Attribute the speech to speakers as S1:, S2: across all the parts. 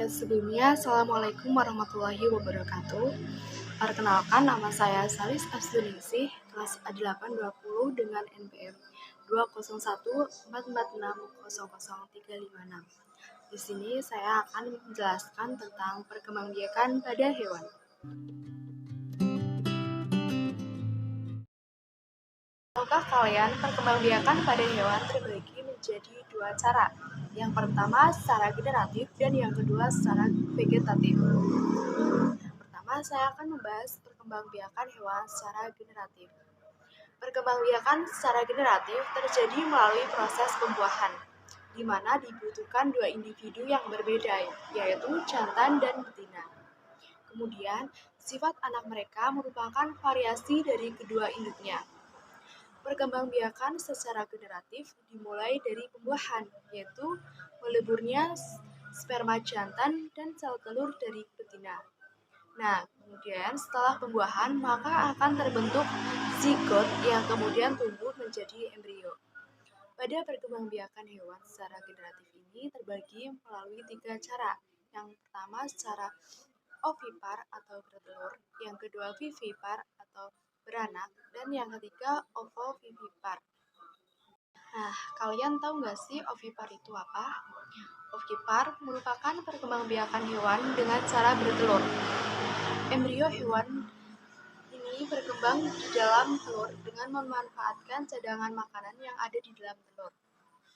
S1: Sebelumnya, Assalamualaikum warahmatullahi wabarakatuh. Perkenalkan, nama saya Salis Asduningsih, kelas A820 dengan NPM 20144600356. Di sini saya akan menjelaskan tentang perkembangbiakan pada hewan. Tahukah kalian perkembangbiakan pada hewan terbagi menjadi dua cara? Yang pertama secara generatif dan yang kedua secara vegetatif. Pertama, saya akan membahas perkembangbiakan hewan secara generatif. Perkembangbiakan secara generatif terjadi melalui proses pembuahan, di mana dibutuhkan dua individu yang berbeda, yaitu jantan dan betina. Kemudian, sifat anak mereka merupakan variasi dari kedua induknya. Perkembangbiakan secara generatif dimulai dari pembuahan, yaitu meleburnya sperma jantan dan sel telur dari betina. Nah, kemudian setelah pembuahan maka akan terbentuk zigot yang kemudian tumbuh menjadi embrio. Pada perkembangbiakan hewan secara generatif ini terbagi melalui tiga cara. Yang pertama secara ovipar atau bertelur, yang kedua vivipar atau beranak, dan yang ketiga ovovivipar. Nah, kalian tahu nggak sih ovipar itu apa? Ovipar merupakan perkembangbiakan hewan dengan cara bertelur. Embrio hewan ini berkembang di dalam telur dengan memanfaatkan cadangan makanan yang ada di dalam telur.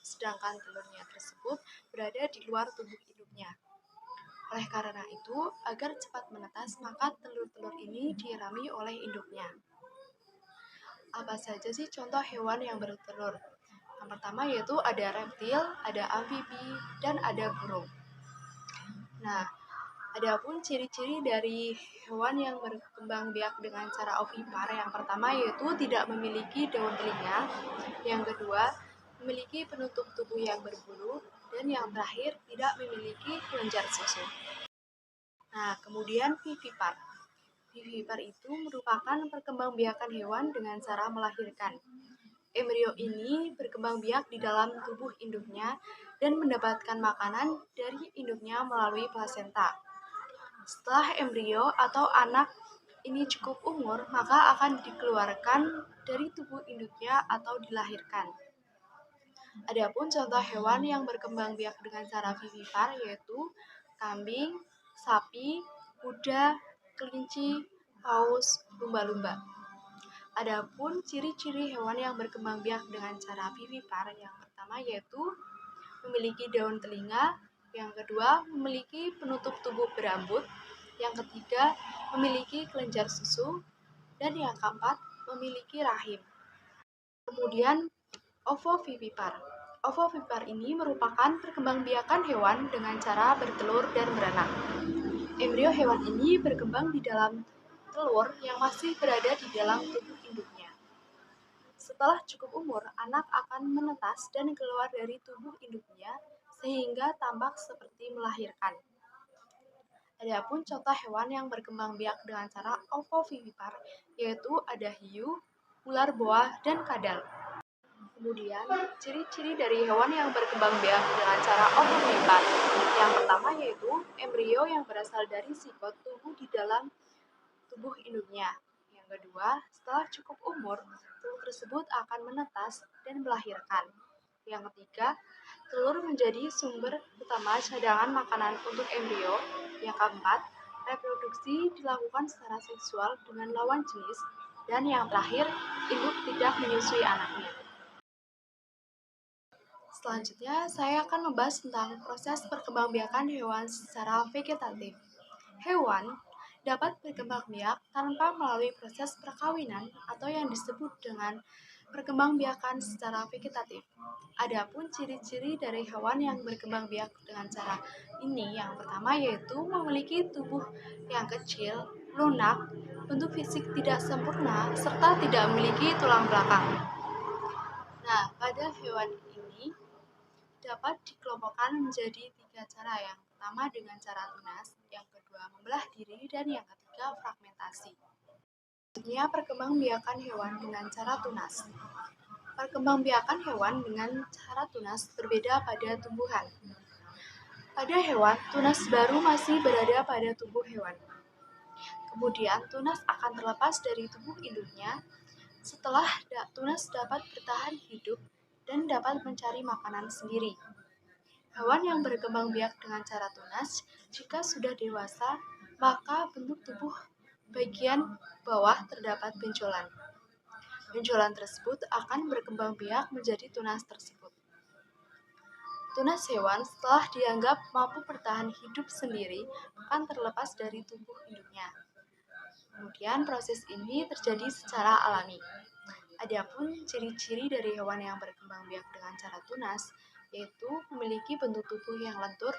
S1: Sedangkan telurnya tersebut berada di luar tubuh induknya. Oleh karena itu, agar cepat menetas, maka telur-telur ini dirami oleh induknya. Apa saja sih contoh hewan yang bertelur? Yang pertama yaitu ada reptil, ada amfibi, dan ada burung. Nah, adapun ciri-ciri dari hewan yang berkembang biak dengan cara ovipar, yang pertama yaitu tidak memiliki daun telinga, yang kedua memiliki penutup tubuh yang berbulu, dan yang terakhir tidak memiliki kelenjar susu. Nah, kemudian vivipar. Vivipar itu merupakan perkembangbiakan hewan dengan cara melahirkan. Embrio ini berkembang biak di dalam tubuh induknya dan mendapatkan makanan dari induknya melalui plasenta. Setelah embrio atau anak ini cukup umur, maka akan dikeluarkan dari tubuh induknya atau dilahirkan. Adapun contoh hewan yang berkembang biak dengan cara vivipar yaitu kambing, sapi, kuda, kelinci, paus, lumba-lumba. Adapun ciri-ciri hewan yang berkembang biak dengan cara vivipar, yang pertama yaitu memiliki daun telinga, yang kedua memiliki penutup tubuh berambut, yang ketiga memiliki kelenjar susu, dan yang keempat memiliki rahim. Kemudian ovovivipar. Ovovivipar ini merupakan perkembangbiakan hewan dengan cara bertelur dan beranak. Embrio hewan ini berkembang di dalam telur yang masih berada di dalam tubuh induknya. Setelah cukup umur, anak akan menetas dan keluar dari tubuh induknya sehingga tampak seperti melahirkan. Adapun contoh hewan yang berkembang biak dengan cara ovovivipar yaitu ada hiu, ular boa, dan kadal. Kemudian, ciri-ciri dari hewan yang berkembang biak dengan cara ovovivipar. Yang pertama yaitu embrio yang berasal dari zigot tumbuh di dalam tubuh induknya. Yang kedua, setelah cukup umur, telur tersebut akan menetas dan melahirkan. Yang ketiga, telur menjadi sumber utama cadangan makanan untuk embrio. Yang keempat, reproduksi dilakukan secara seksual dengan lawan jenis. Dan yang terakhir, induk tidak menyusui anaknya. Selanjutnya, saya akan membahas tentang proses perkembangbiakan hewan secara vegetatif. Hewan dapat berkembang biak tanpa melalui proses perkawinan atau yang disebut dengan perkembangbiakan secara vegetatif. Adapun ciri-ciri dari hewan yang berkembang biak dengan cara ini, yang pertama yaitu memiliki tubuh yang kecil, lunak, bentuk fisik tidak sempurna, serta tidak memiliki tulang belakang. Nah, pada hewan ini dapat dikelompokkan menjadi tiga cara. Yang pertama dengan cara tunas, yang kedua membelah diri, dan yang ketiga fragmentasi. Selanjutnya perkembangbiakan hewan dengan cara tunas. Perkembangbiakan hewan dengan cara tunas berbeda pada tumbuhan. Pada hewan, tunas baru masih berada pada tubuh hewan. Kemudian, tunas akan terlepas dari tubuh induknya setelah tunas dapat bertahan hidup dan dapat mencari makanan sendiri. Hewan yang berkembang biak dengan cara tunas, jika sudah dewasa, maka bentuk tubuh bagian bawah terdapat benjolan. Benjolan tersebut akan berkembang biak menjadi tunas tersebut. Tunas hewan setelah dianggap mampu bertahan hidup sendiri akan terlepas dari tubuh induknya. Kemudian proses ini terjadi secara alami. Adapun ciri-ciri dari hewan yang berkembang biak dengan cara tunas, yaitu memiliki bentuk tubuh yang lentur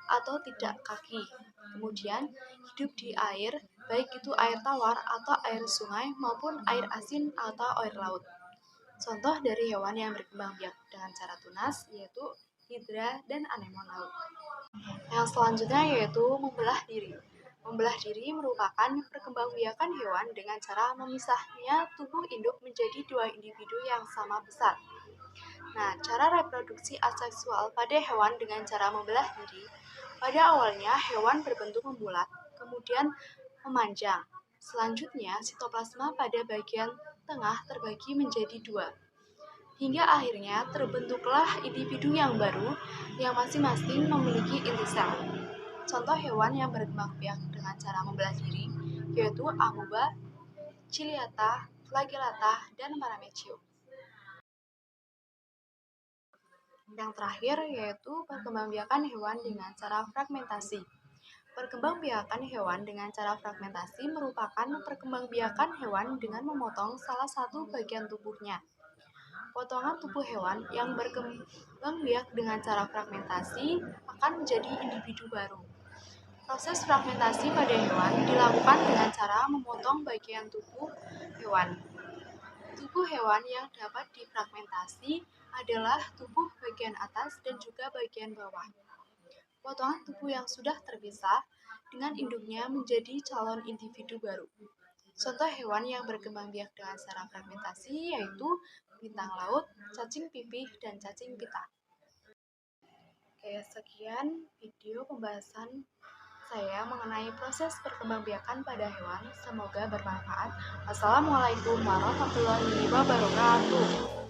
S1: atau tidak kaki. Kemudian hidup di air, baik itu air tawar atau air sungai maupun air asin atau air laut. Contoh dari hewan yang berkembang biak dengan cara tunas yaitu hidra dan anemon laut. Yang selanjutnya yaitu membelah diri. Membelah diri merupakan perkembangbiakan hewan dengan cara memisahnya tubuh induk menjadi dua individu yang sama besar. Nah, cara reproduksi aseksual pada hewan dengan cara membelah diri, pada awalnya hewan berbentuk membulat, kemudian memanjang. Selanjutnya, sitoplasma pada bagian tengah terbagi menjadi dua. Hingga akhirnya terbentuklah individu yang baru yang masing-masing memiliki inti sel. Contoh hewan yang berkembang biak dengan cara membelah diri yaitu amoeba, ciliata, flagellata, dan paramecium. Yang terakhir yaitu perkembangbiakan hewan dengan cara fragmentasi. Perkembangbiakan hewan dengan cara fragmentasi merupakan perkembangbiakan hewan dengan memotong salah satu bagian tubuhnya. Potongan tubuh hewan yang berkembang biak dengan cara fragmentasi akan menjadi individu baru. Proses fragmentasi pada hewan dilakukan dengan cara memotong bagian tubuh hewan. Tubuh hewan yang dapat difragmentasi adalah tubuh bagian atas dan juga bagian bawah. Potongan tubuh yang sudah terpisah dengan induknya menjadi calon individu baru. Contoh hewan yang berkembang biak dengan cara fragmentasi yaitu bintang laut, cacing pipih, dan cacing pita. Oke, sekian video pembahasan saya mengenai proses perkembangbiakan pada hewan. Semoga bermanfaat. Wassalamualaikum warahmatullahi wabarakatuh.